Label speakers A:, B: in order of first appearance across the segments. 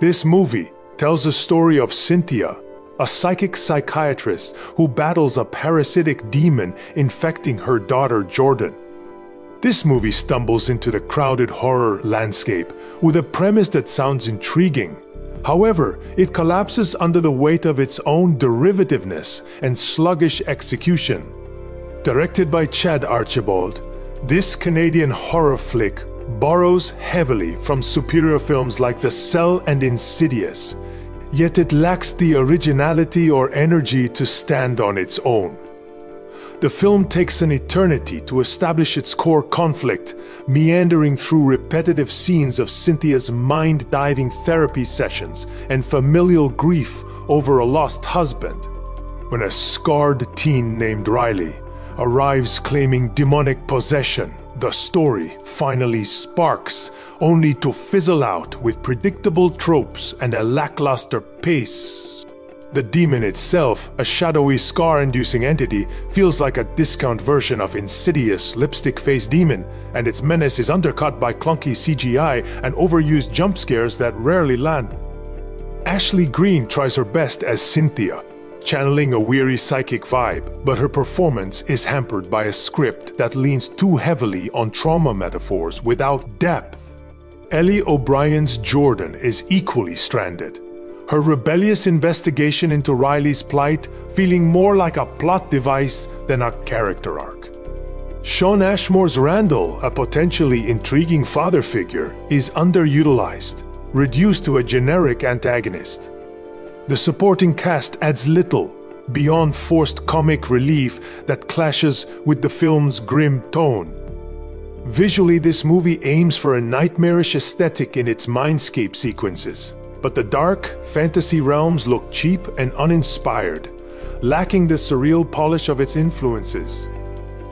A: This movie tells the story of Cynthia, a psychic psychiatrist who battles a parasitic demon infecting her daughter Jordan. This movie stumbles into the crowded horror landscape with a premise that sounds intriguing. However, it collapses under the weight of its own derivativeness and sluggish execution. Directed by Archibald, this Canadian horror flick borrows heavily from superior films like The Cell and Insidious, yet it lacks the originality or energy to stand on its own. The film takes an eternity to establish its core conflict, meandering through repetitive scenes of Cynthia's mind-diving therapy sessions and familial grief over a lost husband. When a scarred teen named Riley arrives claiming demonic possession, the story finally sparks, only to fizzle out with predictable tropes and a lackluster pace. The demon itself, a shadowy scar-inducing entity, feels like a discount version of Insidious' lipstick-faced demon, and its menace is undercut by clunky CGI and overused jump scares that rarely land. Ashley Greene tries her best as Cynthia, channeling a weary psychic vibe, but her performance is hampered by a script that leans too heavily on trauma metaphors without depth. Ellie O'Brien's Jordan is equally stranded, her rebellious investigation into Riley's plight feeling more like a plot device than a character arc. Shawn Ashmore's Randall, a potentially intriguing father figure, is underutilized, reduced to a generic antagonist. The supporting cast adds little beyond forced comic relief that clashes with the film's grim tone. Visually, this movie aims for a nightmarish aesthetic in its mindscape sequences, but the dark, fantasy realms look cheap and uninspired, lacking the surreal polish of its influences.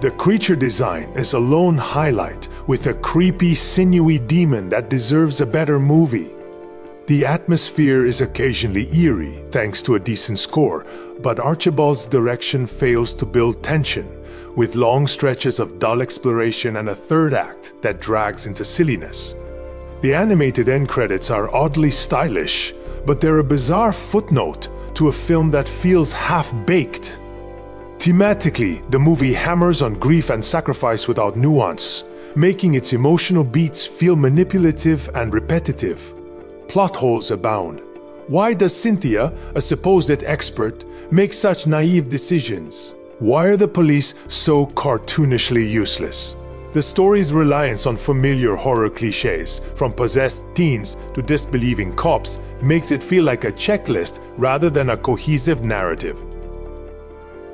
A: The creature design is a lone highlight, with a creepy, sinewy demon that deserves a better movie. The atmosphere is occasionally eerie, thanks to a decent score, but Archibald's direction fails to build tension, with long stretches of dull exploration and a third act that drags into silliness. The animated end credits are oddly stylish, but they're a bizarre footnote to a film that feels half-baked. Thematically, the movie hammers on grief and sacrifice without nuance, making its emotional beats feel manipulative and repetitive. Plot holes abound. Why does Cynthia, a supposed expert, make such naive decisions? Why are the police so cartoonishly useless? The story's reliance on familiar horror cliches, from possessed teens to disbelieving cops, makes it feel like a checklist rather than a cohesive narrative.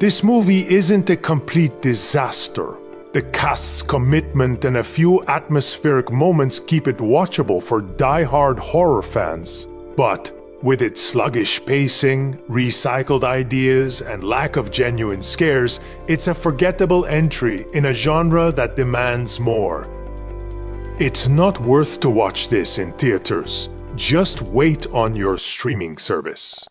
A: This movie isn't a complete disaster. The cast's commitment and a few atmospheric moments keep it watchable for die-hard horror fans. But with its sluggish pacing, recycled ideas, and lack of genuine scares, it's a forgettable entry in a genre that demands more. It's not worth to watch this in theaters. Just wait on your streaming service.